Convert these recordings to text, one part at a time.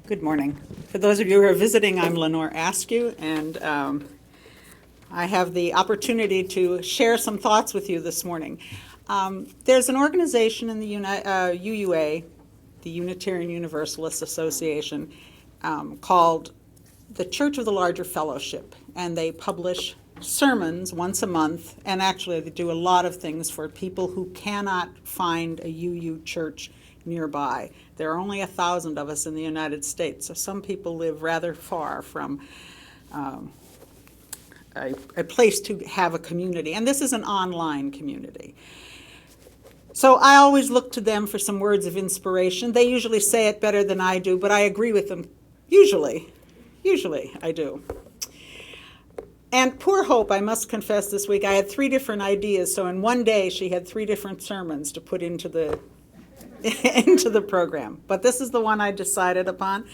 Good morning. For those of you who are visiting, I'm Lenore Askew, and I have the opportunity to share some thoughts with you this morning. There's an organization in the UUA, the Unitarian Universalist Association, called the Church of the Larger Fellowship, and they publish sermons once a month, and actually they do a lot of things for people who cannot find a UU church nearby. There are only 1,000 of us in the United States, so some people live rather far from a place to have a community, and this is an online community. So I always look to them for some words of inspiration. They usually say it better than I do, but I agree with them. Usually I do. And poor Hope, I must confess this week, I had 3 different ideas, so in one day she had 3 different sermons to put into the program. But this is the one I decided upon.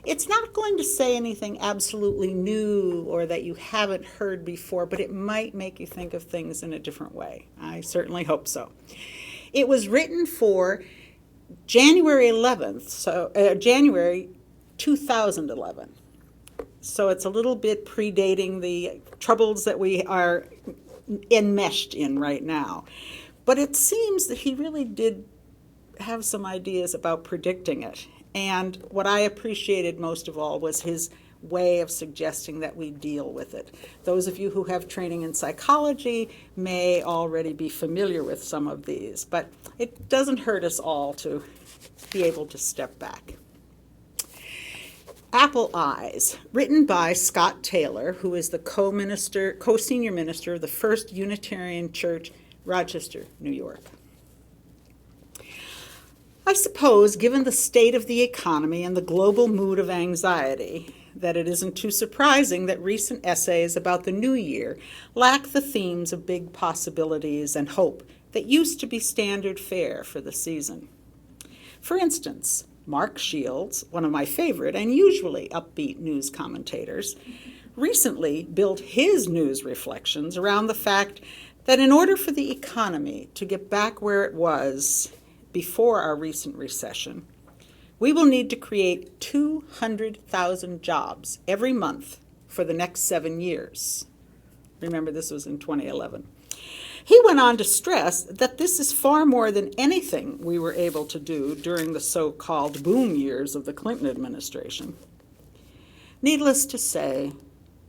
It's not going to say anything absolutely new or that you haven't heard before, but it might make you think of things in a different way. I certainly hope so. It was written for January 11th, so January 2011. So it's a little bit predating the troubles that we are enmeshed in right now. But it seems that he really did have some ideas about predicting it. And what I appreciated most of all was his way of suggesting that we deal with it. Those of you who have training in psychology may already be familiar with some of these, but it doesn't hurt us all to be able to step back. Apple Eyes, written by Scott Tayler, who is the co-senior minister of the First Unitarian Church, Rochester, New York. I suppose, given the state of the economy and the global mood of anxiety, that it isn't too surprising that recent essays about the new year lack the themes of big possibilities and hope that used to be standard fare for the season. For instance, Mark Shields, one of my favorite and usually upbeat news commentators, recently built his news reflections around the fact that in order for the economy to get back where it was before our recent recession, we will need to create 200,000 jobs every month for the next 7 years. Remember, this was in 2011. He went on to stress that this is far more than anything we were able to do during the so-called boom years of the Clinton administration. Needless to say,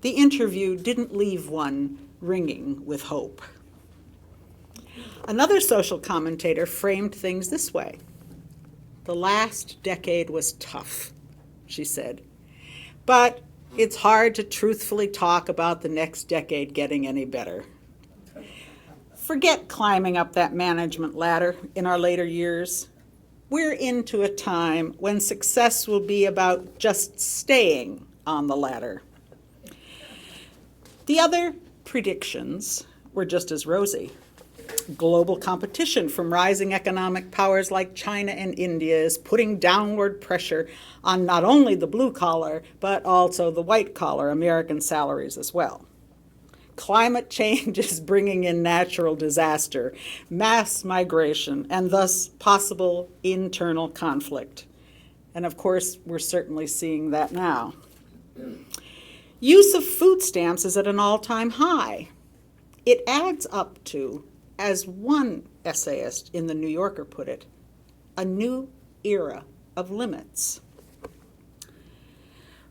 the interview didn't leave one ringing with hope. Another social commentator framed things this way. The last decade was tough, she said, but it's hard to truthfully talk about the next decade getting any better. Forget climbing up that management ladder in our later years. We're into a time when success will be about just staying on the ladder. The other predictions were just as rosy. Global competition from rising economic powers like China and India is putting downward pressure on not only the blue-collar, but also the white-collar American salaries as well. Climate change is bringing in natural disaster, mass migration, and thus possible internal conflict. And of course, we're certainly seeing that now. Use of food stamps is at an all-time high. It adds up to, as one essayist in The New Yorker put it, a new era of limits.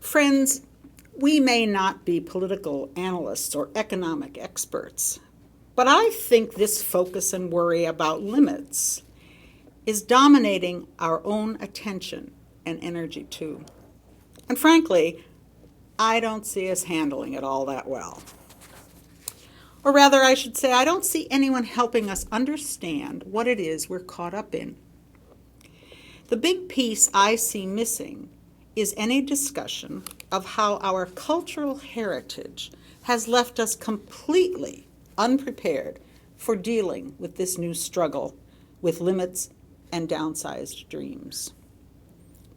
Friends, we may not be political analysts or economic experts, but I think this focus and worry about limits is dominating our own attention and energy too. And frankly, I don't see us handling it all that well. Or rather, I should say, I don't see anyone helping us understand what it is we're caught up in. The big piece I see missing is any discussion of how our cultural heritage has left us completely unprepared for dealing with this new struggle with limits and downsized dreams.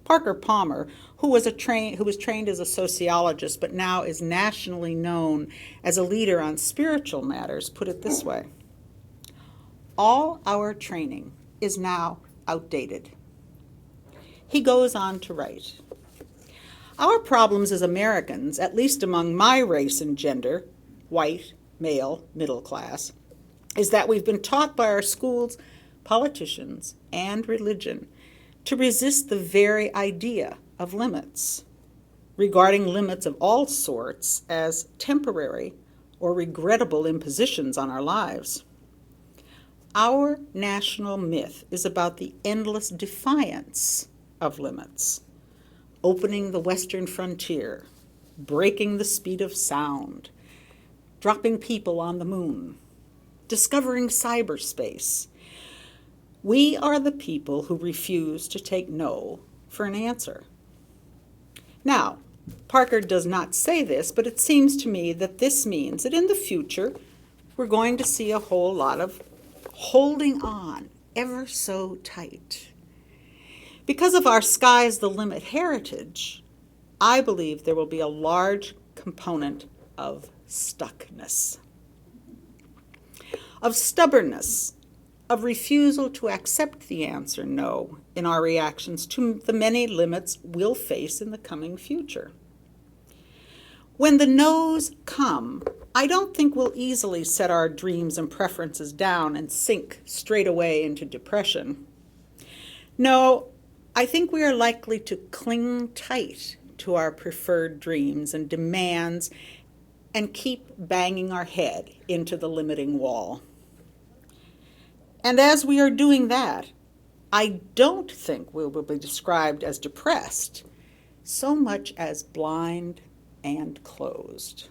Parker Palmer, who was trained as a sociologist but now is nationally known as a leader on spiritual matters, put it this way: all our training is now outdated. He goes on to write, Our problems as Americans, at least among my race and gender, white, male, middle class, is that we've been taught by our schools, politicians, and religion to resist the very idea of limits, regarding limits of all sorts as temporary or regrettable impositions on our lives. Our national myth is about the endless defiance of limits, opening the western frontier, breaking the speed of sound, dropping people on the moon, discovering cyberspace. We are the people who refuse to take no for an answer. Now, Parker does not say this, but it seems to me that this means that in the future, we're going to see a whole lot of holding on ever so tight. Because of our sky's the limit heritage, I believe there will be a large component of stuckness, of stubbornness, of refusal to accept the answer no in our reactions to the many limits we'll face in the coming future. When the no's come, I don't think we'll easily set our dreams and preferences down and sink straight away into depression. No, I think we are likely to cling tight to our preferred dreams and demands and keep banging our head into the limiting wall. And as we are doing that, I don't think we will be described as depressed so much as blind and closed.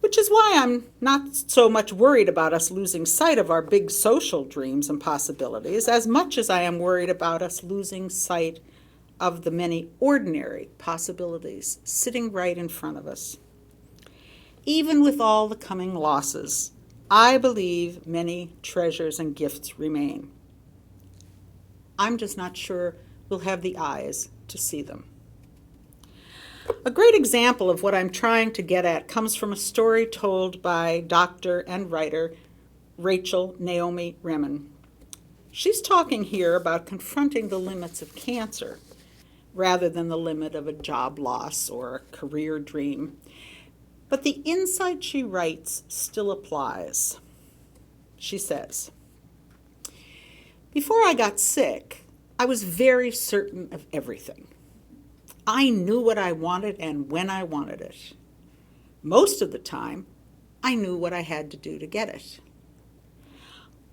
Which is why I'm not so much worried about us losing sight of our big social dreams and possibilities as much as I am worried about us losing sight of the many ordinary possibilities sitting right in front of us. Even with all the coming losses, I believe many treasures and gifts remain. I'm just not sure we'll have the eyes to see them. A great example of what I'm trying to get at comes from a story told by doctor and writer Rachel Naomi Remen. She's talking here about confronting the limits of cancer rather than the limit of a job loss or a career dream. But the insight she writes still applies. She says, "Before I got sick, I was very certain of everything. I knew what I wanted and when I wanted it. Most of the time, I knew what I had to do to get it.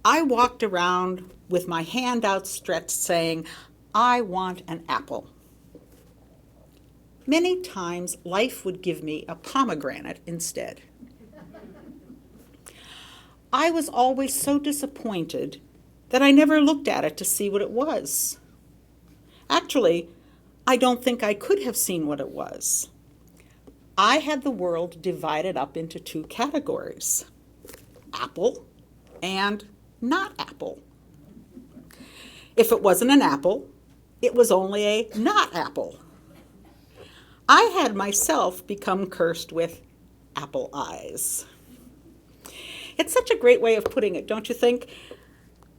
I walked around with my hand outstretched saying, 'I want an apple.' Many times, life would give me a pomegranate instead. I was always so disappointed that I never looked at it to see what it was. Actually, I don't think I could have seen what it was. I had the world divided up into two categories, apple and not apple. If it wasn't an apple, it was only a not apple. I had myself become cursed with apple eyes." It's such a great way of putting it, don't you think?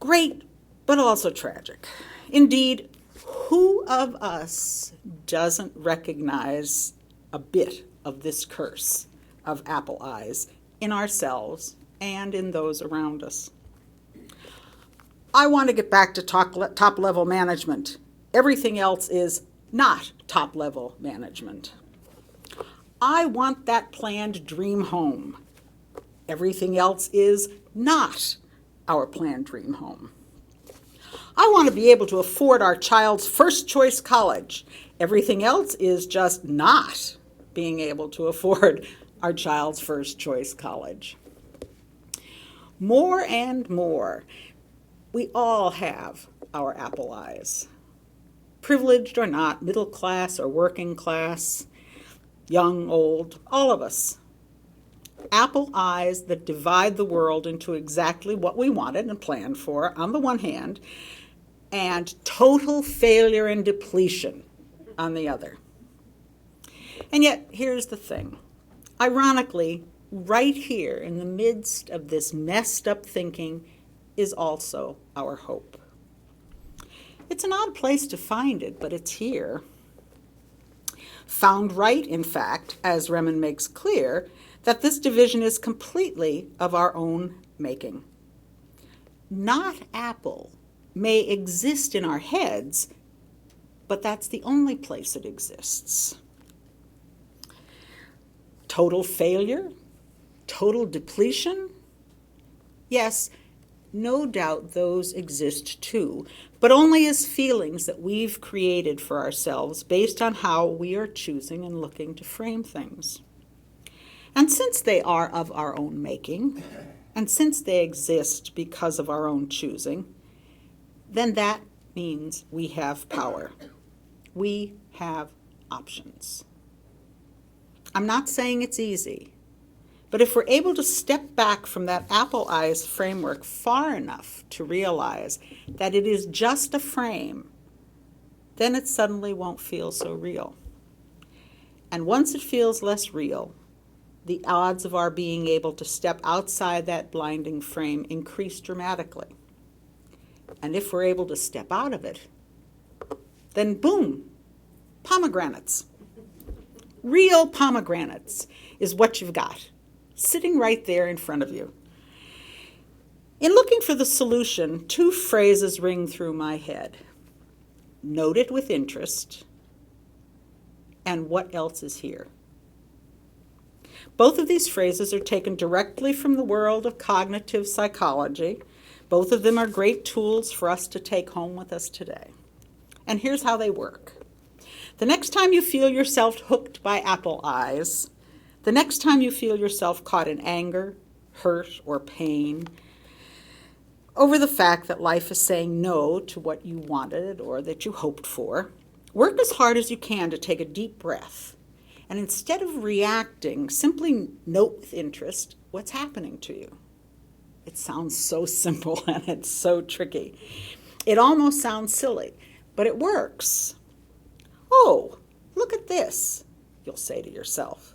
Great, but also tragic. Indeed, who of us doesn't recognize a bit of this curse of apple eyes in ourselves and in those around us? I want to get back to top-level management. Everything else is not top-level management. I want that planned dream home. Everything else is not our planned dream home. I want to be able to afford our child's first choice college. Everything else is just not being able to afford our child's first choice college. More and more, we all have our apple eyes. Privileged or not, middle class or working class, young, old, all of us. Apple eyes that divide the world into exactly what we wanted and planned for on the one hand, and total failure and depletion on the other. And yet, here's the thing. Ironically, right here in the midst of this messed up thinking is also our hope. It's an odd place to find it, but it's here. found right, in fact, as Remen makes clear, that this division is completely of our own making. Not apple may exist in our heads, but that's the only place it exists. Total failure? Total depletion? Yes, no doubt those exist too, but only as feelings that we've created for ourselves based on how we are choosing and looking to frame things. And since they are of our own making, and since they exist because of our own choosing, then that means we have power. We have options. I'm not saying it's easy, but if we're able to step back from that apple eyes framework far enough to realize that it is just a frame, then it suddenly won't feel so real. And once it feels less real, the odds of our being able to step outside that blinding frame increase dramatically. And if we're able to step out of it, then boom, pomegranates. Real pomegranates is what you've got, sitting right there in front of you. In looking for the solution, two phrases ring through my head. Note it with interest, and what else is here? Both of these phrases are taken directly from the world of cognitive psychology. Both of them are great tools for us to take home with us today. And here's how they work. The next time you feel yourself hooked by apple eyes, the next time you feel yourself caught in anger, hurt, or pain over the fact that life is saying no to what you wanted or that you hoped for, work as hard as you can to take a deep breath. And instead of reacting, simply note with interest what's happening to you. It sounds so simple and it's so tricky. It almost sounds silly, but it works. Oh, look at this, you'll say to yourself.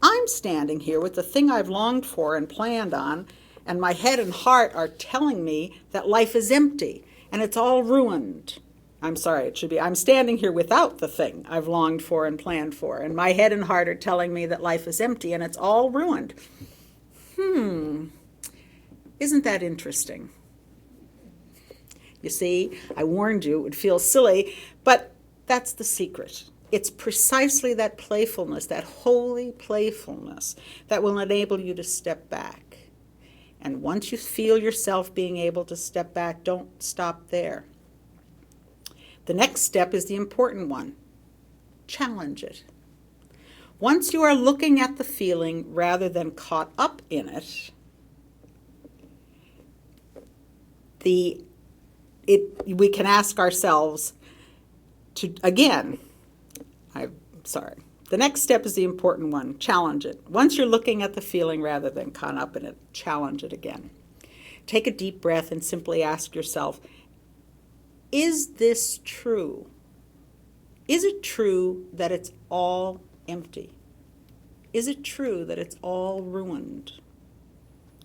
I'm standing here with the thing I've longed for and planned on, and my head and heart are telling me that life is empty and it's all ruined. I'm sorry, it should be, I'm standing here without the thing I've longed for and planned for, and my head and heart are telling me that life is empty and it's all ruined. Isn't that interesting? You see, I warned you it would feel silly, but that's the secret. It's precisely that playfulness, that holy playfulness, that will enable you to step back. And once you feel yourself being able to step back, don't stop there. The next step is the important one. Challenge it. Once you are looking at the feeling rather than caught up in it, we can ask ourselves to, again, the next step is the important one. Challenge it. Once you're looking at the feeling rather than caught up in it, challenge it again. Take a deep breath and simply ask yourself, is this true? Is it true that it's all empty? Is it true that it's all ruined?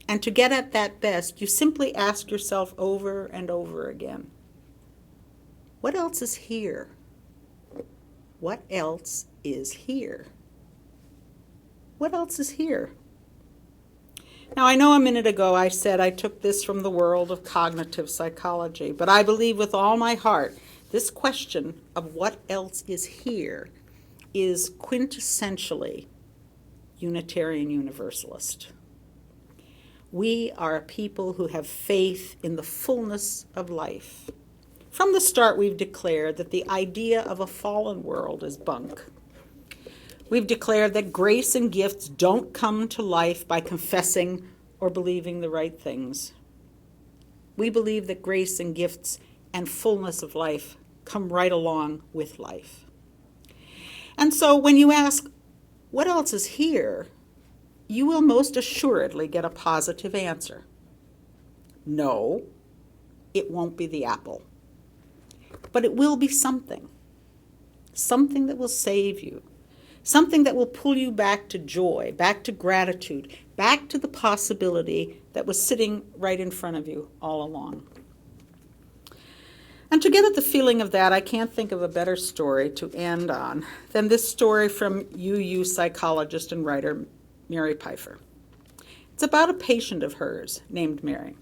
And to get at that best, you simply ask yourself over and over again, what else is here? What else is here? What else is here? Now, I know a minute ago I said I took this from the world of cognitive psychology, but I believe with all my heart this question of what else is here is quintessentially Unitarian Universalist. We are a people who have faith in the fullness of life. From the start, we've declared that the idea of a fallen world is bunk. We've declared that grace and gifts don't come to life by confessing or believing the right things. We believe that grace and gifts and fullness of life come right along with life. And so when you ask, what else is here? You will most assuredly get a positive answer. No, it won't be the apple. But it will be something. Something that will save you. Something that will pull you back to joy, back to gratitude, back to the possibility that was sitting right in front of you all along. And to get at the feeling of that, I can't think of a better story to end on than this story from UU psychologist and writer Mary Pfeiffer. It's about a patient of hers named Mary.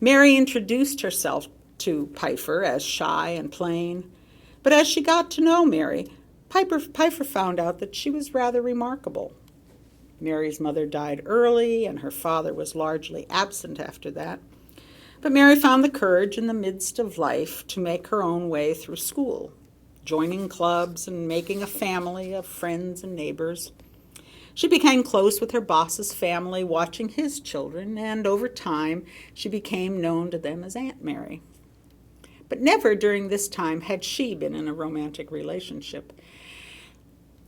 Mary introduced herself to Pfeiffer as shy and plain, but as she got to know Mary, Pfeiffer found out that she was rather remarkable. Mary's mother died early, and her father was largely absent after that. But Mary found the courage in the midst of life to make her own way through school, joining clubs and making a family of friends and neighbors. She became close with her boss's family, watching his children, and over time she became known to them as Aunt Mary. But never during this time had she been in a romantic relationship.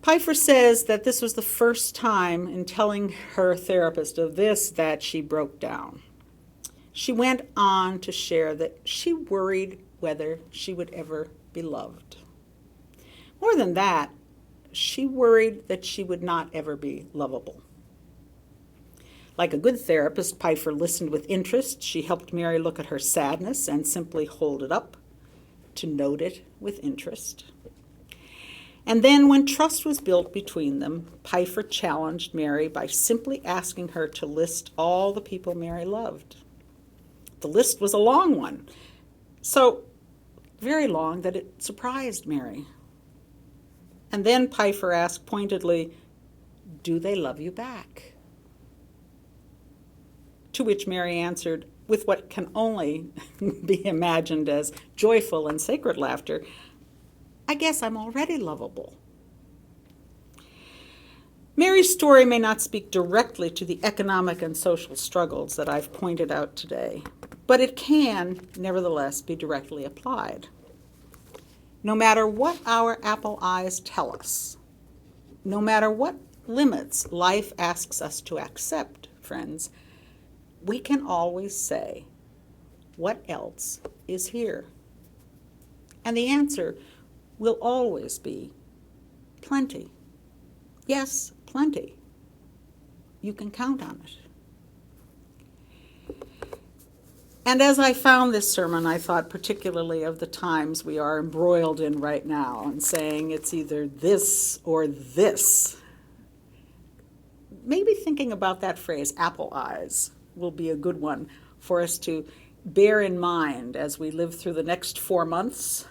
Pfeiffer says that this was the first time in telling her therapist of this that she broke down. She went on to share that she worried whether she would ever be loved. More than that, she worried that she would not ever be lovable. Like a good therapist, Pfeiffer listened with interest. She helped Mary look at her sadness and simply hold it up, to note it with interest. And then when trust was built between them, Pfeiffer challenged Mary by simply asking her to list all the people Mary loved. The list was a long one, so very long that it surprised Mary. And then Pfeiffer asked pointedly, "Do they love you back?" To which Mary answered, with what can only be imagined as joyful and sacred laughter, "I guess I'm already lovable." Mary's story may not speak directly to the economic and social struggles that I've pointed out today, but it can, nevertheless, be directly applied. No matter what our apple eyes tell us, no matter what limits life asks us to accept, friends, we can always say, "What else is here?" And the answer will always be plenty. Yes, plenty. You can count on it. And as I found this sermon, I thought particularly of the times we are embroiled in right now and saying it's either this or this. Maybe thinking about that phrase, apple eyes, will be a good one for us to bear in mind as we live through the next 4 months.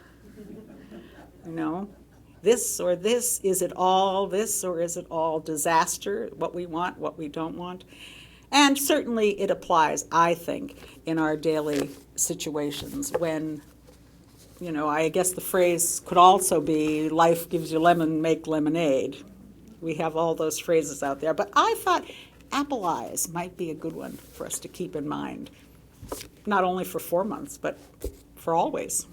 This or this, is it all this or is it all disaster, what we want, what we don't want? And certainly it applies, I think, in our daily situations when, I guess the phrase could also be, life gives you lemon, make lemonade. We have all those phrases out there. But I thought apple eyes might be a good one for us to keep in mind, not only for 4 months, but for always.